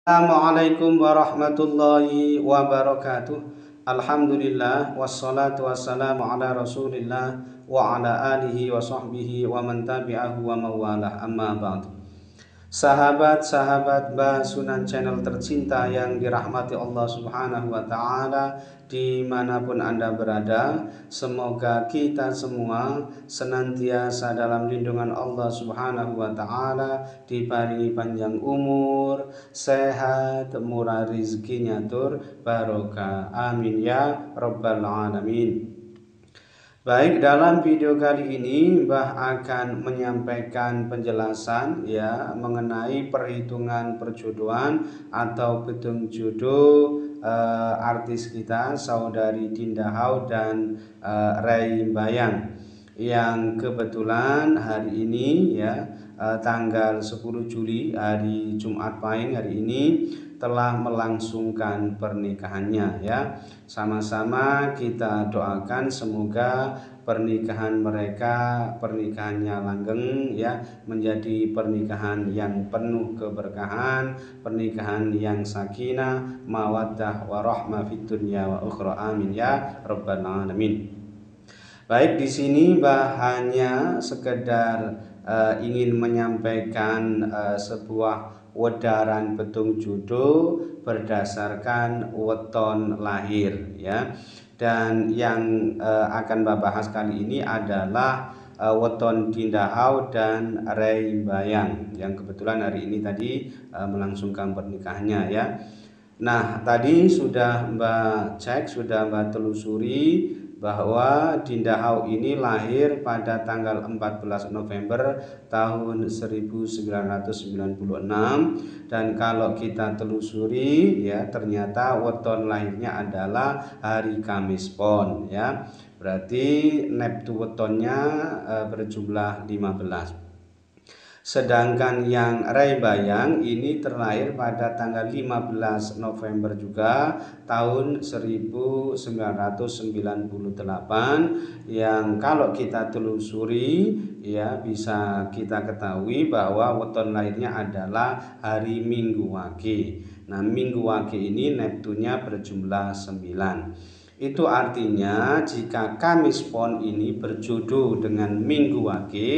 Assalamualaikum warahmatullahi wabarakatuh. Alhamdulillah wassalatu wassalamu ala Rasulillah wa ala alihi wa sahbihi wa man tabi'ahu wa mawalah, amma ba'du. Sahabat-sahabat Basunan channel tercinta yang dirahmati Allah Subhanahu wa Ta'ala, dimanapun Anda berada, semoga kita semua senantiasa dalam lindungan Allah Subhanahu wa Ta'ala, diparingi panjang umur, sehat, murah rizkinya tur barokah. Amin ya rabbal alamin. Baik, dalam video kali ini Mbah akan menyampaikan penjelasan mengenai perhitungan perjodohan atau petung jodoh artis kita saudari Dinda Hau dan Ray Bayang, yang kebetulan hari ini tanggal 10 Juli hari Jumat Pahing hari ini telah melangsungkan pernikahannya ya. Sama-sama kita doakan semoga pernikahan mereka, pernikahannya langgeng ya, menjadi pernikahan yang penuh keberkahan, pernikahan yang sakinah, mawaddah warahmah fid dunya wa ukhra. Amin ya rabbal alamin. Baik, di sini Mbah hanya sekedar ingin menyampaikan sebuah wedaran petung jodoh berdasarkan weton lahir ya. Dan yang akan Mbah bahas kali ini adalah weton Dinda Hau dan Ray Bayang yang kebetulan hari ini tadi melangsungkan pernikahannya ya. Nah, tadi sudah Mbak cek, sudah Mbak telusuri bahwa Dinda Hau ini lahir pada tanggal 14 November tahun 1996, dan kalau kita telusuri ya ternyata weton lahirnya adalah hari Kamis Pon ya. Berarti neptu wetonnya berjumlah 15. Sedangkan yang Ray Bayang ini terlahir pada tanggal 15 November juga tahun 1998, yang kalau kita telusuri ya bisa kita ketahui bahwa weton lahirnya adalah hari Minggu Wage. Nah, Minggu Wage ini neptunya berjumlah 9. Itu artinya jika Kamis Pon ini berjodoh dengan Minggu Wage,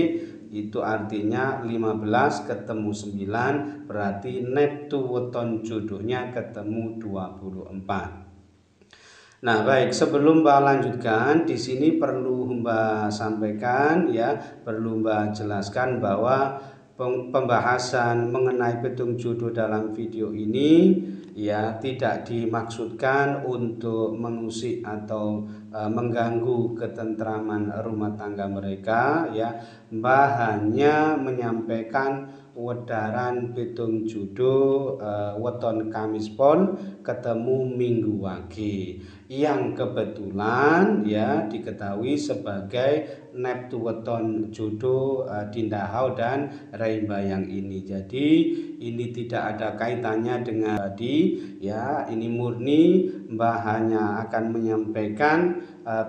itu artinya 15 ketemu 9, berarti neptu weton jodohnya ketemu 24. Nah, baik, sebelum Mbak lanjutkan, di sini perlu Mbak sampaikan ya, perlu Mbak jelaskan bahwa pembahasan mengenai petung jodoh dalam video ini ya tidak dimaksudkan untuk mengusik atau mengganggu ketentraman rumah tangga mereka ya. Mbah hanya menyampaikan wedaran petung jodoh weton Kamis Pon ketemu Minggu Wage yang kebetulan ya diketahui sebagai neptu weton jodoh Dinda Hau dan Ray Bayang ini. Jadi ini tidak ada kaitannya dengan tadi ya, ini murni Mbah hanya akan menyampaikan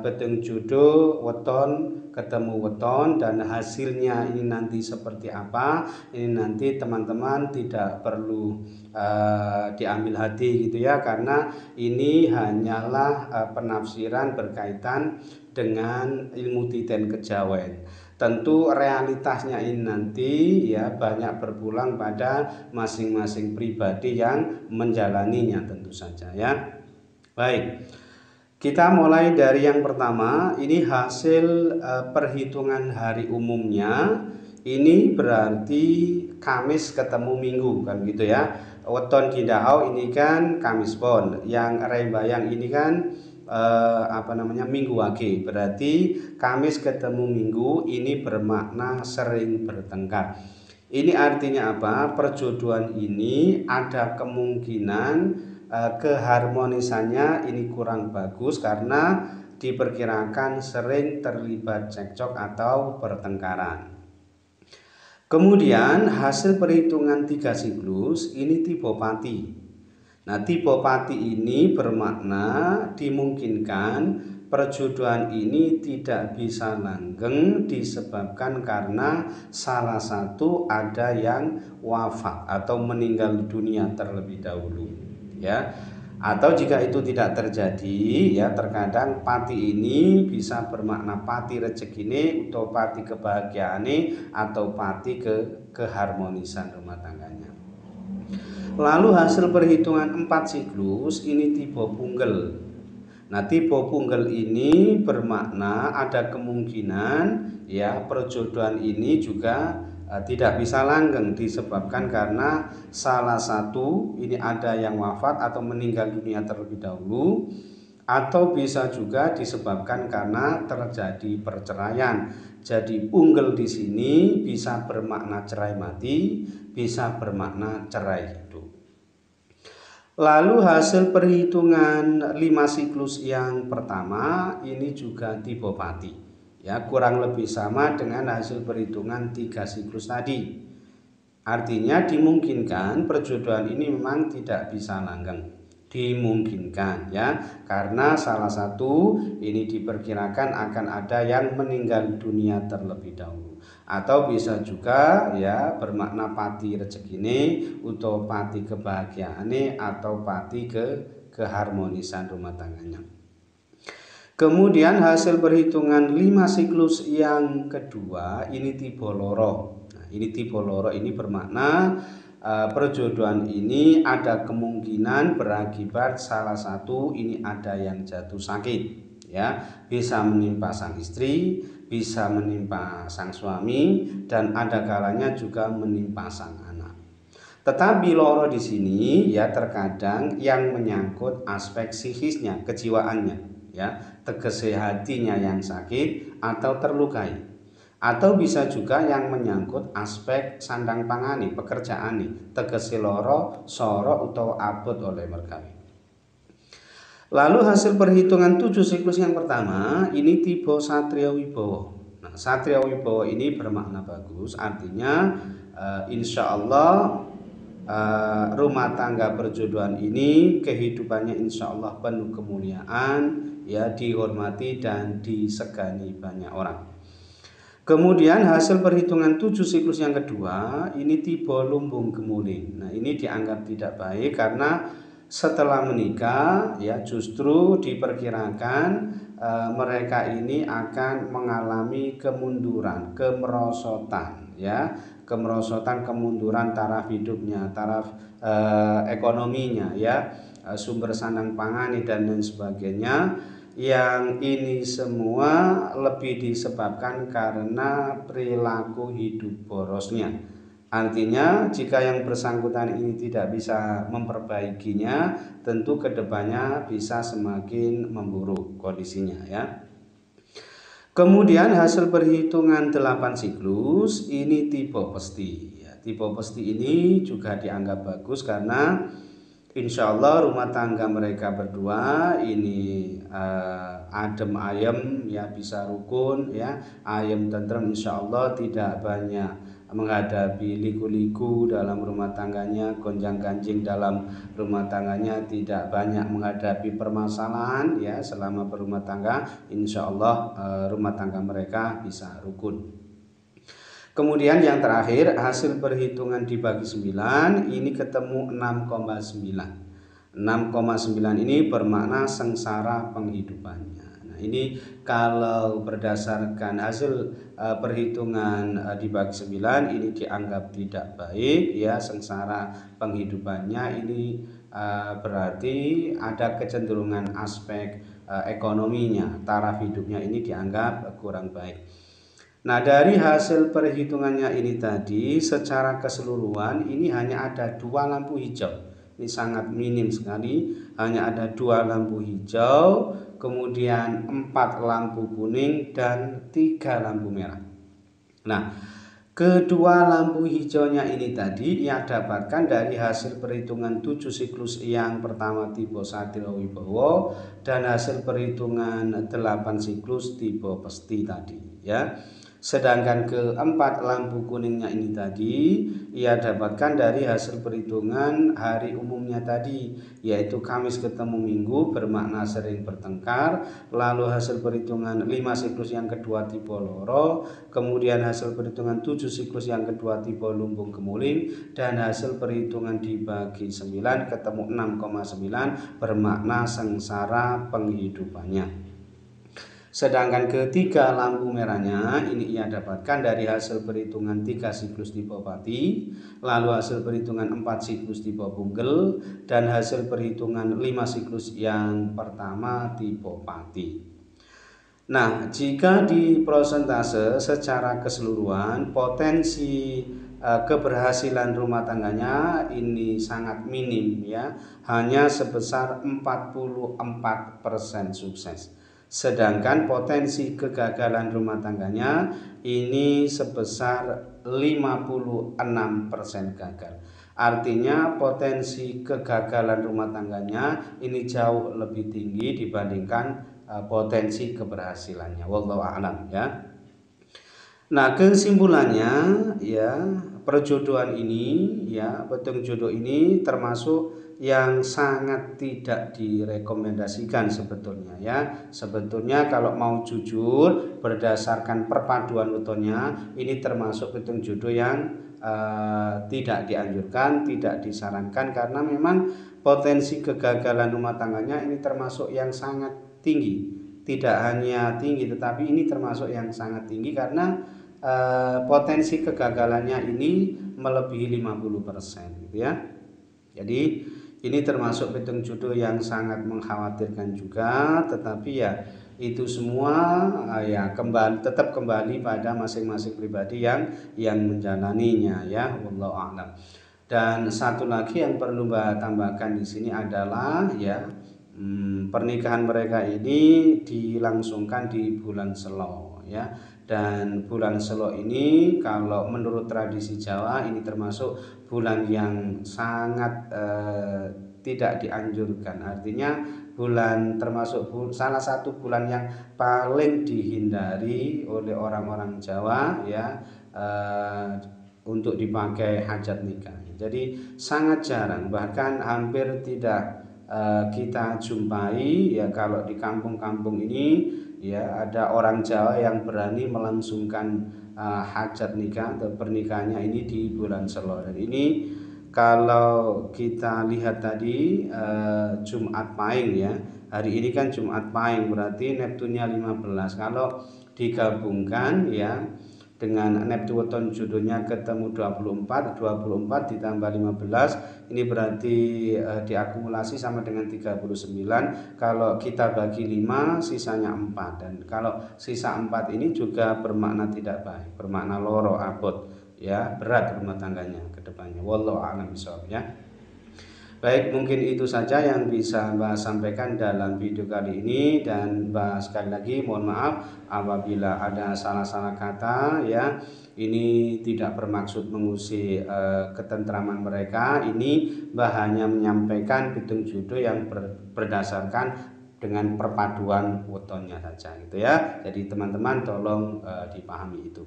petung jodoh weton ketemu weton, dan hasilnya ini nanti seperti apa ini nanti teman-teman tidak perlu diambil hati gitu ya, karena ini hanyalah penafsiran berkaitan dengan ilmu titen kejawen. Tentu realitasnya ini nanti ya banyak berpulang pada masing-masing pribadi yang menjalaninya tentu saja ya. Baik, kita mulai dari yang pertama. Ini hasil perhitungan hari umumnya. Ini berarti Kamis ketemu Minggu kan gitu ya. Weton Dinda Hau ini kan Kamis Pon, yang Ray Bayang ini kan Minggu Wage. Berarti Kamis ketemu Minggu ini bermakna sering bertengkar. Ini artinya apa? Perjodohan ini ada kemungkinan keharmonisannya ini kurang bagus karena diperkirakan sering terlibat cekcok atau pertengkaran. Kemudian hasil perhitungan 3 siklus ini tipe pati. Nah, tipe pati ini bermakna dimungkinkan perjodohan ini tidak bisa langgeng disebabkan karena salah satu ada yang wafat atau meninggal dunia terlebih dahulu, ya. Atau jika itu tidak terjadi, ya, terkadang pati ini bisa bermakna pati rezekine atau pati kebahagiaane atau pati keharmonisan rumah tangganya. Lalu hasil perhitungan 4 siklus ini tipe punggel. Nah, tipe punggel ini bermakna ada kemungkinan, ya, perjodohan ini juga tidak bisa langgeng disebabkan karena salah satu ini ada yang wafat atau meninggal dunia terlebih dahulu, atau bisa juga disebabkan karena terjadi perceraian. Jadi punggel di sini bisa bermakna cerai mati, bisa bermakna cerai hidup. Lalu hasil perhitungan 5 siklus yang pertama ini juga tipe pati, ya, kurang lebih sama dengan hasil perhitungan 3 siklus tadi. Artinya dimungkinkan perjodohan ini memang tidak bisa langgeng. Dimungkinkan, ya, karena salah satu ini diperkirakan akan ada yang meninggal dunia terlebih dahulu. Atau bisa juga, ya, bermakna pati rezekine atau pati kebahagiaane atau pati keharmonisan rumah tangganya. Kemudian hasil perhitungan 5 siklus yang kedua ini tipe loro. Nah, ini tipe loro ini bermakna perjodohan ini ada kemungkinan berakibat salah satu ini ada yang jatuh sakit, ya, bisa menimpa sang istri, bisa menimpa sang suami, dan ada kalanya juga menimpa sang anak. Tetapi loro di sini, ya, terkadang yang menyangkut aspek psikisnya, kejiwaannya, ya, tegese hatinya yang sakit atau terlukai. Atau bisa juga yang menyangkut aspek sandang pangani, pekerjaan, tegese loro, soro utawa abot oleh mergawe. Lalu hasil perhitungan 7 siklus yang pertama ini tipe Satrio Wibowo. Nah, Satrio Wibowo ini bermakna bagus, artinya insya Allah rumah tangga perjodohan ini kehidupannya insya Allah penuh kemuliaan, ya, dihormati dan disegani banyak orang. Kemudian hasil perhitungan 7 siklus yang kedua ini tipe lumbung gemuling. Nah, ini dianggap tidak baik karena setelah menikah, ya, justru diperkirakan mereka ini akan mengalami kemunduran, kemerosotan, ya, kemerosotan, kemunduran taraf hidupnya, taraf ekonominya, ya, sumber sandang pangani dan lain sebagainya. Yang ini semua lebih disebabkan karena perilaku hidup borosnya. Artinya jika yang bersangkutan ini tidak bisa memperbaikinya, tentu kedepannya bisa semakin memburuk kondisinya, ya. Kemudian hasil perhitungan 8 siklus ini tipe pesti, ya. Tipe pesti ini juga dianggap bagus karena insya Allah rumah tangga mereka berdua ini adem ayem, ya, bisa rukun, ya, ayem tentrem, insya Allah tidak banyak menghadapi liku-liku dalam rumah tangganya, gonjang-ganjing dalam rumah tangganya, tidak banyak menghadapi permasalahan, ya, selama berumah tangga, insya Allah rumah tangga mereka bisa rukun. Kemudian yang terakhir hasil perhitungan dibagi 9 ini ketemu 6,9. 6,9 ini bermakna sengsara penghidupannya. Nah, ini kalau berdasarkan hasil perhitungan dibagi 9 ini dianggap tidak baik, ya, sengsara penghidupannya ini berarti ada kecenderungan aspek ekonominya, taraf hidupnya ini dianggap kurang baik. Nah, dari hasil perhitungannya ini tadi secara keseluruhan ini hanya ada 2 lampu hijau. Ini sangat minim sekali, hanya ada 2 lampu hijau, kemudian 4 lampu kuning dan 3 lampu merah. Nah, kedua lampu hijaunya ini tadi ia dapatkan dari hasil perhitungan 7 siklus yang pertama tipe Satrio Wibowo dan hasil perhitungan 8 siklus tipe pesti tadi, ya. Sedangkan keempat lampu kuningnya ini tadi ia dapatkan dari hasil perhitungan hari umumnya tadi, yaitu Kamis ketemu Minggu bermakna sering bertengkar, lalu hasil perhitungan 5 siklus yang kedua tipe loro, kemudian hasil perhitungan 7 siklus yang kedua tipe lumbung kemuling, dan hasil perhitungan dibagi 9 ketemu 6,9 bermakna sengsara penghidupannya. Sedangkan ketiga lampu merahnya ini ia dapatkan dari hasil perhitungan 3 siklus tipe Pati, lalu hasil perhitungan 4 siklus tipe Punggel, dan hasil perhitungan 5 siklus yang pertama tipe Pati. Nah, jika di prosentase secara keseluruhan potensi keberhasilan rumah tangganya ini sangat minim ya, hanya sebesar 44% sukses. Sedangkan potensi kegagalan rumah tangganya ini sebesar 56% gagal. Artinya potensi kegagalan rumah tangganya ini jauh lebih tinggi dibandingkan potensi keberhasilannya. Wallahu a'lam ya. Nah, kesimpulannya ya, perjodohan ini ya, petung jodoh ini termasuk yang sangat tidak direkomendasikan sebetulnya ya. Sebetulnya kalau mau jujur berdasarkan perpaduan wetonnya ini termasuk petung jodoh yang tidak dianjurkan, tidak disarankan, karena memang potensi kegagalan rumah tangganya ini termasuk yang sangat tinggi. Tidak hanya tinggi tetapi ini termasuk yang sangat tinggi karena potensi kegagalannya ini melebihi 50% gitu ya. Jadi ini termasuk petung jodoh yang sangat mengkhawatirkan juga, tetapi ya itu semua ya tetap kembali pada masing-masing pribadi yang menjalaninya ya, wallahu a'lam. Dan satu lagi yang perlu Mbak tambahkan di sini adalah ya, pernikahan mereka ini dilangsungkan di bulan Selo ya. Dan bulan Selo ini kalau menurut tradisi Jawa ini termasuk bulan yang sangat tidak dianjurkan. Artinya bulan termasuk salah satu bulan yang paling dihindari oleh orang-orang Jawa ya, untuk dipakai hajat nikah. Jadi sangat jarang, bahkan hampir tidak kita jumpai ya kalau di kampung-kampung ini ya ada orang Jawa yang berani melangsungkan hajat nikah atau pernikahannya ini di bulan Selo. Dan ini kalau kita lihat tadi Jumat Pahing ya, hari ini kan Jumat Pahing berarti Neptunnya 15. Kalau digabungkan ya dengan Neptune weton jodohnya ketemu 24 ditambah 15 ini berarti diakumulasi sama dengan 39. Kalau kita bagi 5 sisanya 4, dan kalau sisa 4 ini juga bermakna tidak baik, bermakna loro abot ya, berat rumah tangganya ke depannya. Wallahu a'lam bishawab ya. Baik, mungkin itu saja yang bisa Mbak sampaikan dalam video kali ini, dan Mbak sekali lagi mohon maaf apabila ada salah-salah kata ya. Ini tidak bermaksud mengusik ketentraman mereka. Ini Mbak hanya menyampaikan pitung jodoh yang berdasarkan dengan perpaduan wetonnya saja gitu ya. Jadi teman-teman tolong dipahami itu.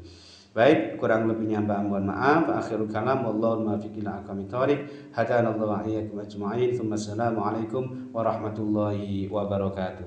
Baik, kurang lebihnya Mbak mohon maaf. Akhirul kalam, wallahu muwaffiq ila aqwamit thoriq. Hadanallahu wa iyyakum ajma'in. Assalamualaikum warahmatullahi wabarakatuh.